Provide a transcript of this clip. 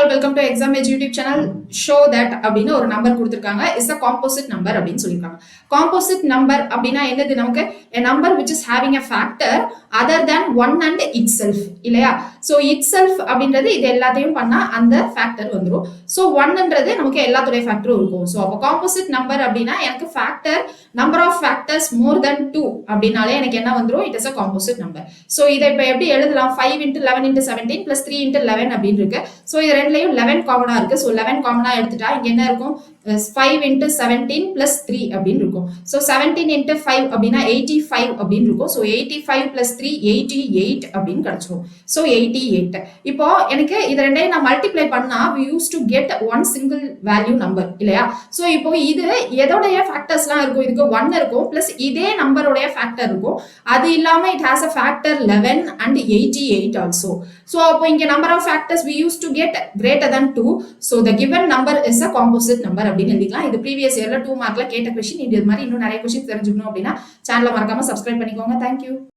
all, welcome to Exam Edge YouTube channel. Show that அப்படின்னு ஒரு number கொடுத்திருக்காங்க is a composite number அப்படின்னு சொல்லிருக்காங்க. Composite number அப்படினா என்னது நமக்கு a number which is having a factor other than one and itself இல்லையா? So itself அப்படின்றது இது எல்லாத்தையும் பண்ணா அந்த factor வந்துரும். So 1ன்றது நமக்கு எல்லாத்தோட factorம் இருக்கும். So அப்ப composite number அப்படினா எனக்கு factor number of factors more than 2 அப்படினாலே எனக்கு என்ன வந்துரும்? It is a composite number. So இதை இப்ப எப்படி எழுதலாம்? 5 into 11 into 17 plus 3 into 11 அப்படின்னு இருக்கு. So இது ரெண்டுலயும் 11 காமனா இருக்கு. So 11 காமனா எடுத்துட்டா இங்க என்ன இருக்கும்? 5 into 17 plus 3 அப்படின்னு இருக்கும். So 17 into 5 அப்படின்னா 85 அப்படின்னு இருக்கும். So 85 plus 3 88 அப்படின்னு கிடைச்சிரும். So 88. இப்போ எனக்கு இது ரெண்டையும் நான் மல்டிப்ளை பண்ணா we used to get one single value number இல்லையா? So இப்போ இது எதோடைய ஃபேக்டர்ஸ்லாம் இருக்கும்? இதுக்கு 1 இருக்கும் plus இதே நம்பரோடைய ஃபேக்டர் இருக்கும். அது இல்லாம it has a factor 11 and 88 also. So அப்போ இங்க number of factors we used to get greater than 2. So the given number is a composite number அப்படின்னு எழுதிக்கலாம். இது previous yearல 2 மார்க்ல கேட்ட क्वेश्चन. இது மாதிரி இன்னும் நிறைய क्वेश्चन தெரிஞ்சுக்கணும் அப்படின்னா சேனலை மறக்காம சப்ஸ்கிரைப் பண்ணிக்கோங்க. Thank you.